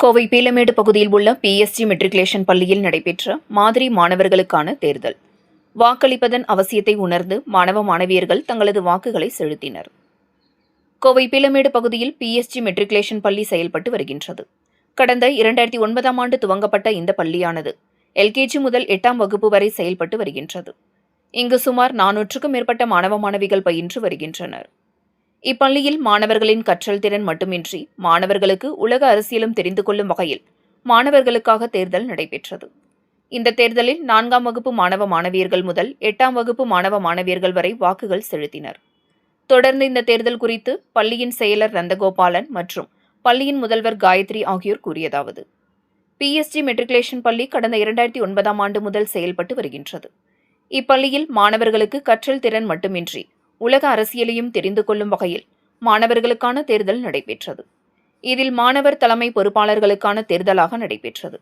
கோவை பீளமேடு பகுதியில் உள்ள PSG matriculation பள்ளியில் நடைபெற்ற மாதிரி மாணவர்களுக்கான தேர்தல். வாக்களிப்பதன் அவசியத்தை உணர்ந்து மாணவ மாணவியர்கள் தங்களது வாக்குகளை செலுத்தினர். கோவை பீளமேடு பகுதியில் பிஎஸ்ஜி மெட்ரிகுலேஷன் பள்ளி செயல்பட்டு வருகின்றது. கடந்த 2009ஆம் ஆண்டு துவங்கப்பட்ட இந்த பள்ளியானது எல்கேஜி முதல் 8ஆம் வகுப்பு வரை செயல்பட்டு வருகின்றது. இங்கு சுமார் 400க்கும் மேற்பட்ட மாணவ மாணவிகள் பயின்று வருகின்றனர். இப்பள்ளியில் மாணவர்களின் கற்றல் திறன் மட்டுமின்றி மாணவர்களுக்கு உலக அரசியலும் தெரிந்து கொள்ளும் வகையில் மாணவர்களுக்காக தேர்தல் நடைபெற்றது. இந்த தேர்தலில் 4ஆம் வகுப்பு மாணவ மாணவியர்கள் முதல் 8ஆம் வகுப்பு மாணவ மாணவியர்கள் வரை வாக்குகள் செலுத்தினர். தொடர்ந்து இந்த தேர்தல் குறித்து பள்ளியின் செயலர் நந்தகோபாலன் மற்றும் பள்ளியின் முதல்வர் காயத்ரி ஆகியோர் கூறியதாவது: பிஎஸ்ஜி மெட்ரிகுலேஷன் பள்ளி கடந்த 2009ஆம் ஆண்டு முதல் செயல்பட்டு வருகின்றது. இப்பள்ளியில் மாணவர்களுக்கு கற்றல் திறன் மட்டுமின்றி உலக அரசியலையும் தெரிந்து கொள்ளும் வகையில் மாணவர்களுக்கான தேர்தல் நடைபெற்றது. இதில் மாணவர் தலைமை பொறுப்பாளர்களுக்கான தேர்தலாக நடைபெற்றது.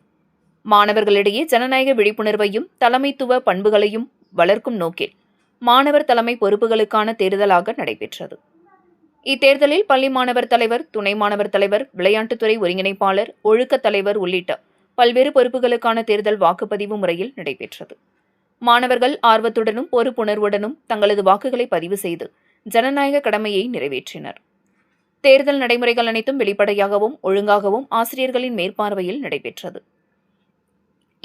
மாணவர்களிடையே ஜனநாயக விழிப்புணர்வையும் தலைமைத்துவ பண்புகளையும் வளர்க்கும் நோக்கில் மாணவர் தலைமை பொறுப்புகளுக்கான தேர்தலாக நடைபெற்றது. இத்தேர்தலில் பள்ளி மாணவர் தலைவர், துணை மாணவர் தலைவர், விளையாட்டுத்துறை ஒருங்கிணைப்பாளர், ஒழுக்கத் தலைவர் உள்ளிட்ட பல்வேறு பொறுப்புகளுக்கான தேர்தல் வாக்குப்பதிவு முறையில் நடைபெற்றது. மாணவர்கள் ஆர்வத்துடனும் பொறுப்புணர்வுடனும் தங்களது வாக்குகளை பதிவு செய்து ஜனநாயக கடமையை நிறைவேற்றினர். தேர்தல் நடைமுறைகள் அனைத்தும் வெளிப்படையாகவும் ஒழுங்காகவும் ஆசிரியர்களின் மேற்பார்வையில் நடைபெற்றது.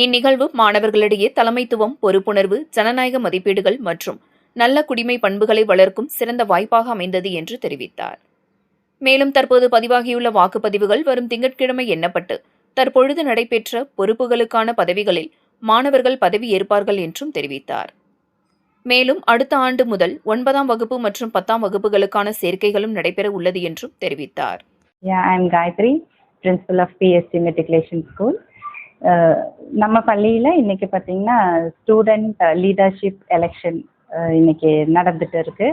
இந்நிகழ்வு மாணவர்களிடையே தலைமைத்துவம், பொறுப்புணர்வு, ஜனநாயக மதிப்பீடுகள் மற்றும் நல்ல குடிமை பண்புகளை வளர்க்கும் சிறந்த வாய்ப்பாக அமைந்தது என்று தெரிவித்தார். மேலும் தற்போது பதிவாகியுள்ள வாக்குப்பதிவுகள் வரும் திங்கட்கிழமை எண்ணப்பட்டு தற்பொழுது நடைபெற்ற பொறுப்புகளுக்கான பதவிகளில் மாணவர்கள் பதவி ஏற்பார்கள் என்றும் தெரிவித்தார். மேலும் அடுத்த ஆண்டு முதல் 9ஆம் வகுப்பு மற்றும் 10ஆம் வகுப்புகளுக்கான சேர்க்கைகளும் நடைபெற உள்ளது என்றும் தெரிவித்தார். I am Gayatri, Principal of PSC Matriculation School. நம்ம பள்ளியில் இன்னைக்கு பார்த்தீங்கன்னா ஸ்டூடெண்ட் லீடர்ஷிப் எலெக்ஷன் இன்னைக்கு நடந்துட்டு இருக்கு.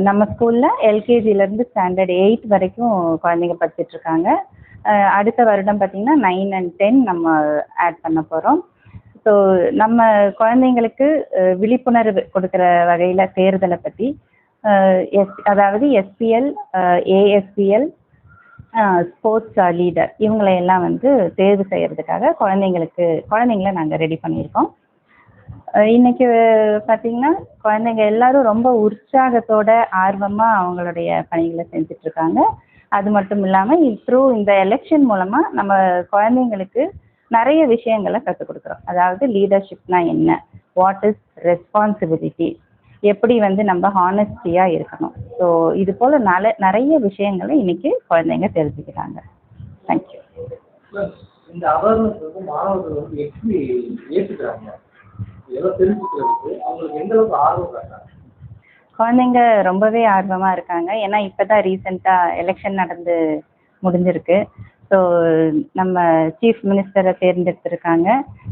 நம்ம ஸ்கூலில் எல்கேஜிலேருந்து ஸ்டாண்டர்ட் 8 வரைக்கும் குழந்தைங்க படிச்சுட்டு இருக்காங்க. அடுத்த வருடம் பார்த்தீங்கன்னா 9 and 10 நம்ம ஆட் பண்ண போகிறோம். ஸோ நம்ம குழந்தைங்களுக்கு விழிப்புணர்வு கொடுக்குற வகையில் தேர்தலை பற்றி அதாவது எஸ்பிஎல், ஏஎஸ்பிஎல், ஸ்போர்ட்ஸ் லீடர் இவங்களையெல்லாம் வந்து தேர்வு செய்கிறதுக்காக குழந்தைங்கள நாங்கள் ரெடி பண்ணியிருக்கோம். இன்னைக்கு பார்த்தீங்கன்னா குழந்தைங்க எல்லாரும் ரொம்ப உற்சாகத்தோட ஆர்வமாக அவங்களுடைய பணிகளை செஞ்சிட்ருக்காங்க. அது மட்டும் இல்லாமல் இந்த எலெக்ஷன் மூலமாக நம்ம குழந்தைங்களுக்கு நிறைய விஷயங்களை கற்றுக் கொடுக்குறோம். அதாவது லீடர்ஷிப்னா என்ன, வாட் இஸ் ரெஸ்பான்சிபிலிட்டி, எப்படி வந்து நம்ம ஹானஸ்டியாக இருக்கணும். ஸோ இது போல் நிறைய விஷயங்களை இன்னைக்கு குழந்தைங்க தெரிஞ்சுக்கிறாங்க. தேங்க்யூ. இந்த அவேர்னஸ் வந்து மாணவர்கள் வந்து எப்படி ஏற்றுக்கிறாங்க, இதெல்லாம் தெரிஞ்சுக்கிறதுக்கு அவங்களுக்கு எந்த அளவுக்கு ஆர்வம் காட்டுறாங்க? குழந்தைங்க ரொம்பவே ஆர்வமாக இருக்காங்க. ஏன்னா இப்போ தான் ரீசெண்டாக எலெக்ஷன் நடந்து முடிஞ்சிருக்கு. ஸோ நம்ம சீஃப் மினிஸ்டரை தேர்ந்தெடுத்திருக்காங்க.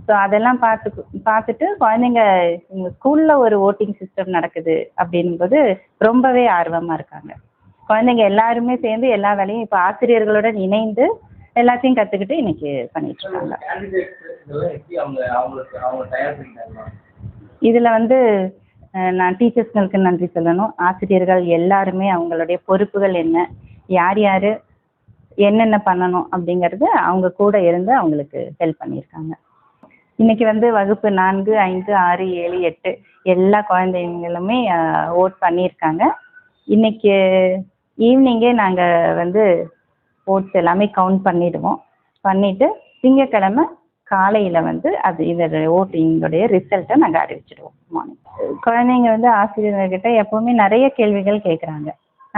ஸோ அதெல்லாம் பார்த்துட்டு குழந்தைங்க ஸ்கூலில் ஒரு ஓட்டிங் சிஸ்டம் நடக்குது அப்படின்போது ரொம்பவே ஆர்வமாக இருக்காங்க. குழந்தைங்க எல்லாருமே சேர்ந்து எல்லா வேலையும் இப்போ ஆசிரியர்களுடன் இணைந்து எல்லாத்தையும் கற்றுக்கிட்டு இன்னைக்கு பண்ணிட்டு இருக்காங்க. இதில் வந்து நான் டீச்சர்ஸ்களுக்கு நன்றி சொல்லணும். ஆசிரியர்கள் எல்லாருமே அவங்களுடைய பொறுப்புகள் என்ன, யார் யார் என்னென்ன பண்ணணும் அப்படிங்கிறது அவங்க கூட இருந்து அவங்களுக்கு ஹெல்ப் பண்ணியிருக்காங்க. இன்னைக்கு வந்து வகுப்பு 4, 5, 6, 7, 8 எல்லா குழந்தைங்களுமே ஓட் பண்ணியிருக்காங்க. இன்னைக்கு ஈவினிங்கே நாங்கள் வந்து ஓட்ஸ் எல்லாமே கவுண்ட் பண்ணிவிட்டு திங்கட்கிழமை காலையில் வந்து இதோட ஓட்டிங்களுடைய ரிசல்ட்டை நாங்கள் அறிவிச்சிடுவோம். மார்னிங் குழந்தைங்க வந்து ஆசிரியர்கிட்ட எப்போவுமே நிறைய கேள்விகள் கேட்குறாங்க.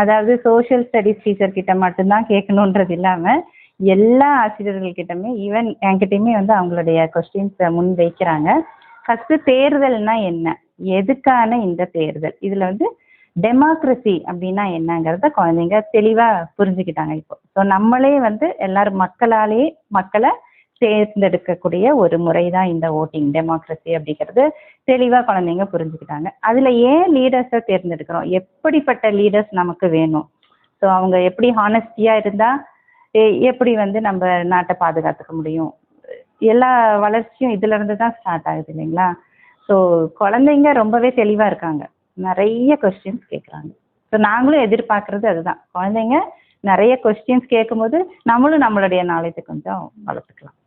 அதாவது சோஷியல் ஸ்டடீஸ் டீச்சர்கிட்ட மட்டும்தான் கேட்கணுன்றது இல்லாமல் எல்லா ஆசிரியர்கள்கிட்டமே ஈவன் என்கிட்டையுமே வந்து அவங்களுடைய கொஸ்டின்ஸை முன் வைக்கிறாங்க. ஃபஸ்ட்டு தேர்தல்னா என்ன, எதுக்கான இந்த தேர்தல், இதில் வந்து டெமோக்ரஸி அப்படின்னா என்னங்கிறத குழந்தைங்க தெளிவாக புரிஞ்சுக்கிட்டாங்க. இப்போ ஸோ நம்மளே வந்து எல்லாரும் மக்களை தேர்ந்தெடுக்கக்கூடிய ஒரு முறை தான் இந்த ஓட்டிங் டெமோக்ரஸி அப்படிங்கிறது தெளிவாக குழந்தைங்க புரிஞ்சுக்கிட்டாங்க. அதில் ஏன் லீடர்ஸை தேர்ந்தெடுக்கிறோம், எப்படிப்பட்ட லீடர்ஸ் நமக்கு வேணும், ஸோ அவங்க எப்படி ஹானஸ்டியாக இருந்தால் எப்படி வந்து நம்ம நாட்டை பாதுகாத்துக்க முடியும், எல்லா வளர்ச்சியும் இதிலிருந்து தான் ஸ்டார்ட் ஆகுது இல்லைங்களா. ஸோ குழந்தைங்க ரொம்பவே தெளிவாக இருக்காங்க, நிறைய கொஸ்டின்ஸ் கேட்குறாங்க. ஸோ நாங்களும் எதிர்பார்க்குறது அதுதான், குழந்தைங்க நிறைய கொஸ்டின்ஸ் கேட்கும்போது நம்மளும் நம்மளுடைய நாலேஜை கொஞ்சம் வளர்த்துக்கலாம்.